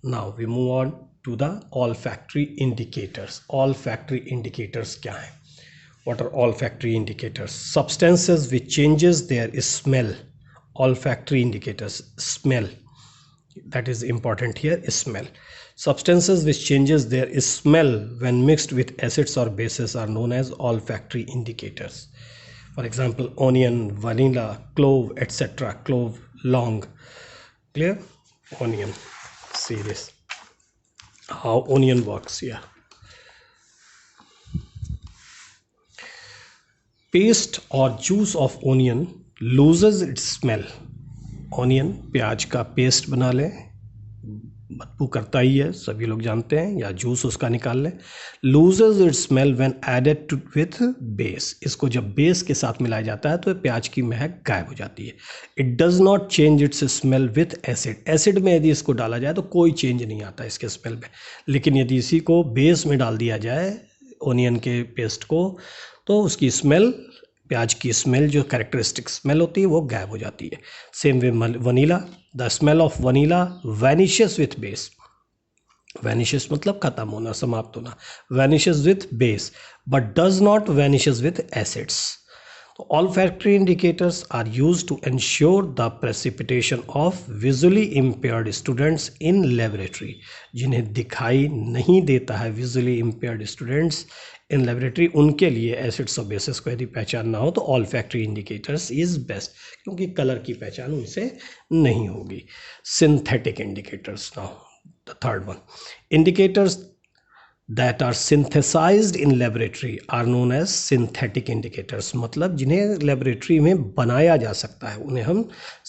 Now we move on to the olfactory indicators. Olfactory indicators क्या है? What are olfactory indicators? Substances which changes their smell. Olfactory indicators, smell. That is important here, smell. Substances which changes their smell when mixed with acids or bases are known as olfactory indicators. For example, onion, vanilla, clove, etc. Clove, long. Clear? Onion. See this. How onion works here. Paste or juice of onion loses its smell. Onion, प्याज का paste बना लें, बदबू करता ही है, सभी लोग जानते हैं, या जूस उसका निकाल लें. Loses its smell when added to with base. इसको जब बेस के साथ मिलाया जाता है तो प्याज की महक गायब हो जाती है. It does not change it's smell with acid. Acid में यदि इसको डाला जाए तो कोई चेंज नहीं आता इसके स्मेल में, लेकिन यदि इसी को बेस में डाल दिया जाए ओनियन के पेस्ट को तो उसकी स्मेल, प्याज की स्मेल जो कैरेक्टरिस्टिक स्मेल होती है वो गायब हो जाती है. Same way vanilla, the smell of vanilla vanishes with base. Vanishes मतलब खत्म होना, समाप्त होना. Vanishes with base but does not vanishes with acids. Olfactory indicators are used to ensure the precipitation of visually impaired students in laboratory. जिन्हें दिखाई नहीं देता है visually impaired students in laboratory, उनके लिए एसिड्स और बेसिस को यदि पहचानना ना हो तो olfactory indicators is best, क्योंकि कलर की पहचान उनसे नहीं होगी. Synthetic indicators now, the third one. Indicators that are synthesized in laboratory are known as synthetic indicators. मतलब जिन्हें लेबोरेटरी में बनाया जा सकता है उन्हें हम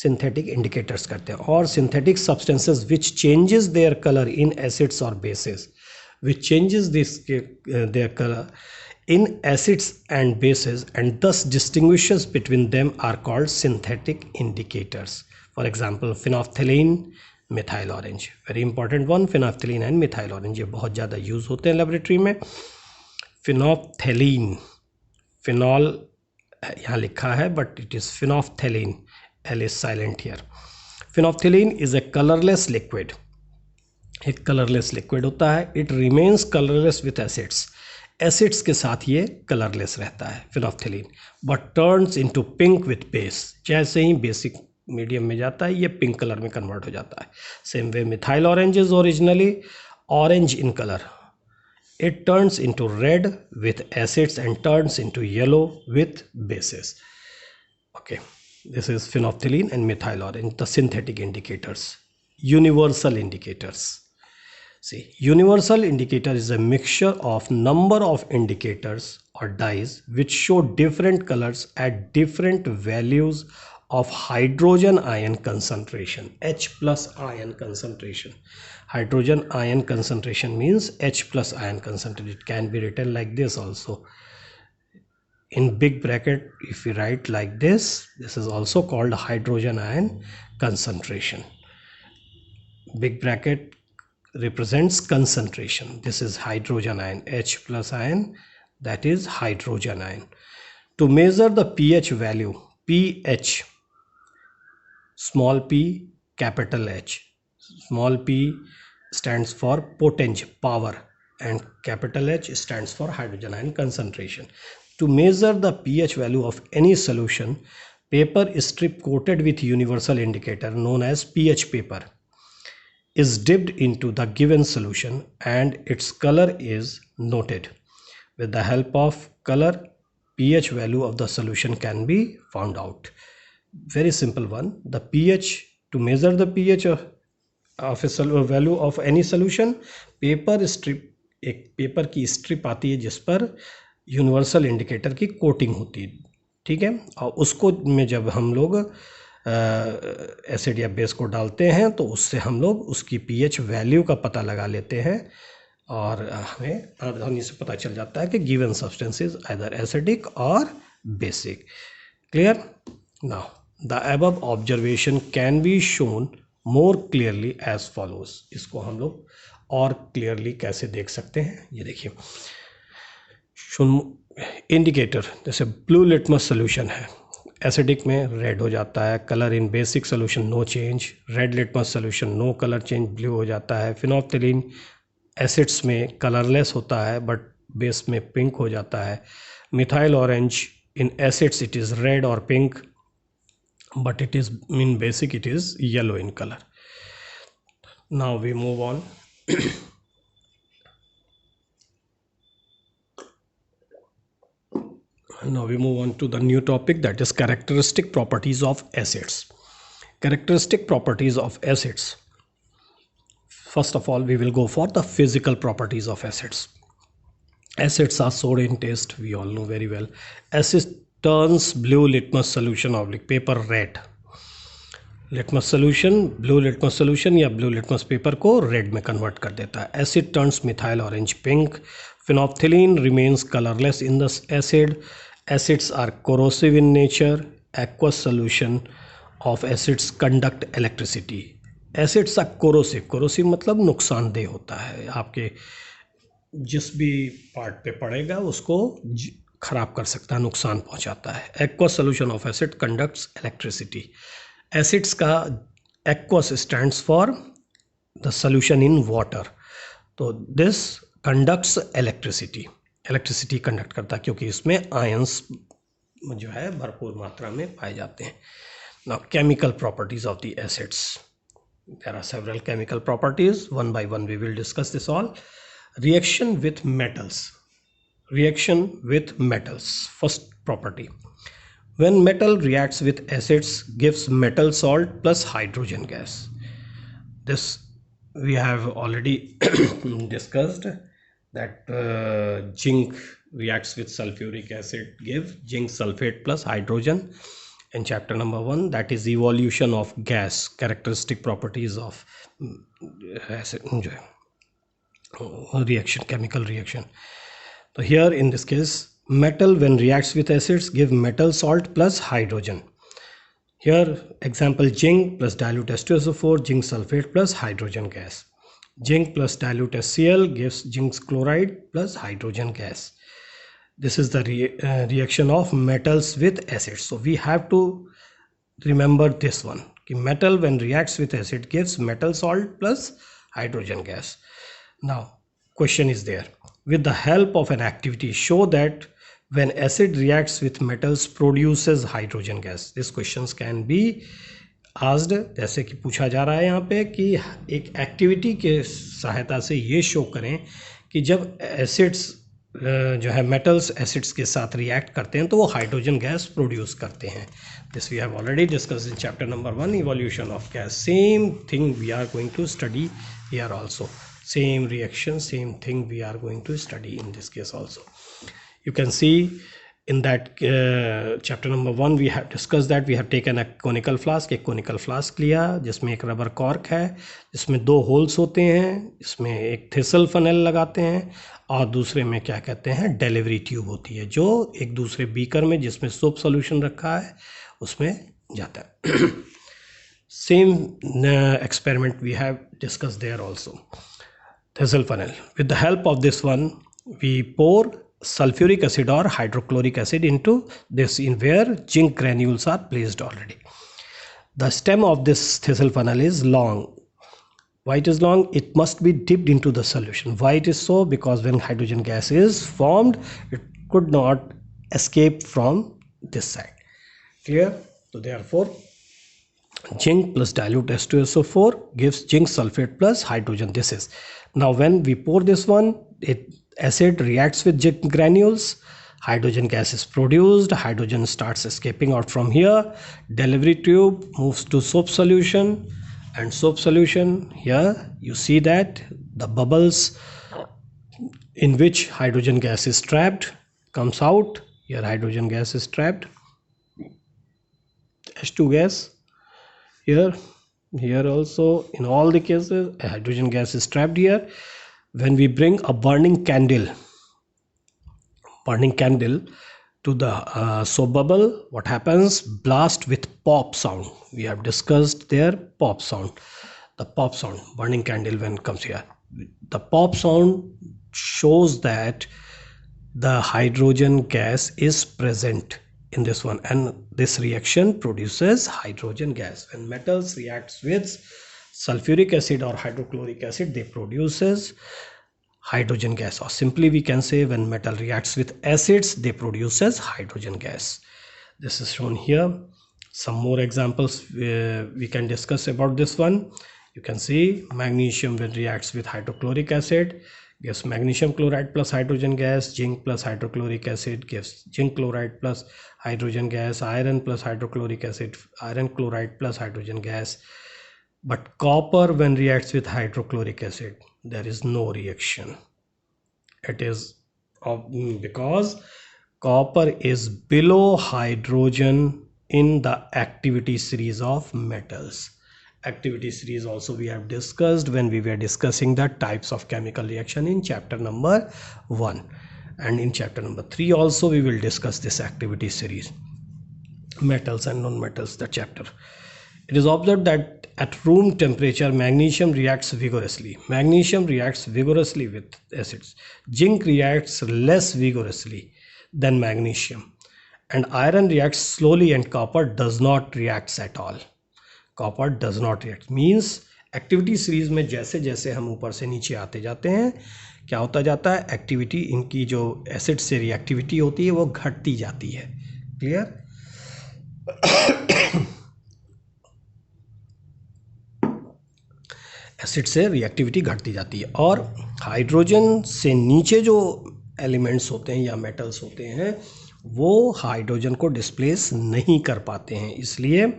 synthetic indicators कहते हैं. और synthetic substances which changes their color in acids or bases, which changes their color in acids and bases and thus distinguishes between them are called synthetic indicators. For example, phenolphthalein, methyl orange, very important one. Phenolphthalein and methyl orange ये बहुत ज़्यादा use होते हैं laboratory में. फिनॉल्फ्थलीन, phenol यहाँ लिखा है but it is phenolphthalein, L is silent here. Phenolphthalein is a colourless liquid. एक कलरलेस लिक्विड होता है. It remains colourless with acids. Acids के साथ ये कलरलेस रहता है phenolphthalein, but turns into pink with base. जैसे ही बेसिक मीडियम में जाता है ये पिंक कलर में कन्वर्ट हो जाता है. Same way methyl orange is originally orange in colour. It turns into red with acids and turns into yellow with bases. Okay, this is phenolphthalein and methyl orange. The synthetic indicators. Universal indicators. See, universal indicator is a mixture of number of indicators or dyes which show different colors at different values of hydrogen ion concentration. H plus ion concentration. Hydrogen ion concentration means H plus ion concentration. It can be written like this also. In big bracket, if we write like this is also called hydrogen ion concentration. Big bracket represents concentration. This is hydrogen ion, H plus ion, that is hydrogen ion. To measure the pH value, pH, small p, capital H. Small p stands for potential, power, and capital H stands for hydrogen ion concentration. To measure the pH value of any solution, paper strip coated with universal indicator known as pH paper is dipped into the given solution and its color is noted. With the help of color, pH value of the solution can be found out. Very simple one. The pH, to measure the pH of a value of any solution, paper strip, एक paper की strip आती है जिस पर universal indicator की coating होती है, ठीक है. और उसको में जब हम लोग एसिड या बेस को डालते हैं तो उससे हम लोग उसकी पीएच वैल्यू का पता लगा लेते हैं और हमें आसानी से पता चल जाता है कि given substance is either acidic or basic. Clear? Now the above observation can be shown more clearly as follows. इसको हम लोग और क्लियरली कैसे देख सकते हैं, ये देखिए. इंडिकेटर जैसे ब्लू लिटमस सोल्यूशन है, एसिडिक में रेड हो जाता है. Colour in basic solution no change. Red litmus solution no colour change, blue हो जाता है. फिनोल्फ्थालीन एसिड्स में कलरलेस होता है बट बेस में पिंक हो जाता है. Methyl orange in acids it is red और pink but it is in basic it is yellow in color. Now we move on. Now we move on to the new topic, that is characteristic properties of acids. Characteristic properties of acids. First of all, we will go for the physical properties of acids. Acids are sour in taste, we all know very well. Acid turns blue litmus solution oblique paper red. Litmus solution, blue litmus solution या blue litmus paper को red में convert कर देता है. Acid turns methyl orange pink. Phenolphthalein remains colourless in the acid. Acids are corrosive in nature. Aqueous solution of acids conduct electricity. Acids are corrosive. Corrosive मतलब नुकसानदेह होता है, आपके जिस भी पार्ट पे पड़ेगा उसको खराब कर सकता है, नुकसान पहुंचाता है. Aqueous solution of acid conducts electricity. Acids का aqueous stands for the solution in water. तो this conducts electricity. Electricity conduct करता है क्योंकि इसमें आयंस जो है भरपूर मात्रा में पाए जाते हैं. Now chemical properties of the acids. There are several chemical properties. One by one we will discuss this all. Reaction with metals. Reaction with metals. First property, when metal reacts with acids gives metal salt plus hydrogen gas. This we have already discussed that zinc reacts with sulfuric acid, give zinc sulfate plus hydrogen in chapter number 1, that is evolution of gas, characteristic properties of acid reaction, chemical reaction. So here in this case, metal when reacts with acids give metal salt plus hydrogen. Here example, zinc plus dilute H2SO4, zinc sulfate plus hydrogen gas. Zinc plus dilute HCl gives zinc chloride plus hydrogen gas. This is the reaction of metals with acids. So we have to remember this one. Metal when reacts with acid gives metal salt plus hydrogen gas. Now question is there. With the help of an activity show that when acid reacts with metals produces hydrogen gas. These questions can be asked. जैसे कि पूछा जा रहा है यहाँ पे कि एक एक्टिविटी के सहायता से ये शो करें कि जब एसिड्स जो है मेटल्स एसिड्स के साथ रिएक्ट करते हैं तो वो हाइड्रोजन गैस प्रोड्यूस करते हैं. This we have already discussed in chapter number 1, evolution of gas. Same thing we are going to study here also. Same reaction, same thing we are going to study in this case also. You can see in that chapter number 1 we have discussed that we have taken a conical flask. एक conical flask लिया जिसमें एक rubber cork है, जिसमें 2 holes होते हैं, इसमें एक थिसल फनल लगाते हैं और दूसरे में क्या कहते हैं डिलीवरी ट्यूब होती है जो एक दूसरे बीकर में जिसमें सोप सोल्यूशन रखा है उसमें जाता है. Same experiment we have discussed there also. Thistle funnel. With the help of this one, we pour sulfuric acid or hydrochloric acid into this, in where zinc granules are placed already. The stem of this thistle funnel is long. Why it is long? It must be dipped into the solution. Why it is so? Because when hydrogen gas is formed, it could not escape from this side. Clear? So therefore, zinc plus dilute H2SO4 gives zinc sulfate plus hydrogen. This is. Now when we pour this one, acid reacts with zinc granules, hydrogen gas is produced, hydrogen starts escaping out from here, delivery tube moves to soap solution, and soap solution, here you see that the bubbles in which hydrogen gas is trapped comes out. Here hydrogen gas is trapped, H2 gas. Here also in all the cases hydrogen gas is trapped here. When we bring a burning candle to the soap bubble, what happens? Blast with pop sound. We have discussed there pop sound. The pop sound, burning candle when comes here, the pop sound shows that the hydrogen gas is present in this one, and this reaction produces hydrogen gas. When metals reacts with sulfuric acid or hydrochloric acid, they produces hydrogen gas, or simply we can say when metal reacts with acids, they produces hydrogen gas. This is shown here. Some more examples we can discuss about this one. You can see magnesium when reacts with hydrochloric acid gives magnesium chloride plus hydrogen gas. Zinc plus hydrochloric acid gives zinc chloride plus hydrogen gas. Iron plus hydrochloric acid, iron chloride plus hydrogen gas. But copper when reacts with hydrochloric acid, there is no reaction. It is because copper is below hydrogen in the activity series of metals. Activity series also we have discussed when we were discussing the types of chemical reaction in chapter number 1, and in chapter number 3 also we will discuss this activity series, metals and non-metals, the chapter. It is observed that at room temperature magnesium reacts vigorously. Magnesium reacts vigorously with acids. Zinc reacts less vigorously than magnesium, and iron reacts slowly, and copper does not react at all. Copper does not react means activity series में जैसे जैसे हम ऊपर से नीचे आते जाते हैं क्या होता जाता है, एक्टिविटी इनकी जो एसिड से रिएक्टिविटी होती है वो घटती जाती है. क्लियर. एसिड से रिएक्टिविटी घटती जाती है, और हाइड्रोजन से नीचे जो एलिमेंट्स होते हैं या मेटल्स होते हैं वो हाइड्रोजन को डिस्प्लेस नहीं कर पाते हैं, इसलिए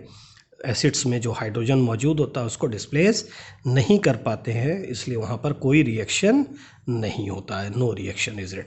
एसिड्स में जो हाइड्रोजन मौजूद होता है उसको डिस्प्लेस नहीं कर पाते हैं, इसलिए वहाँ पर कोई रिएक्शन नहीं होता है. No reaction is written.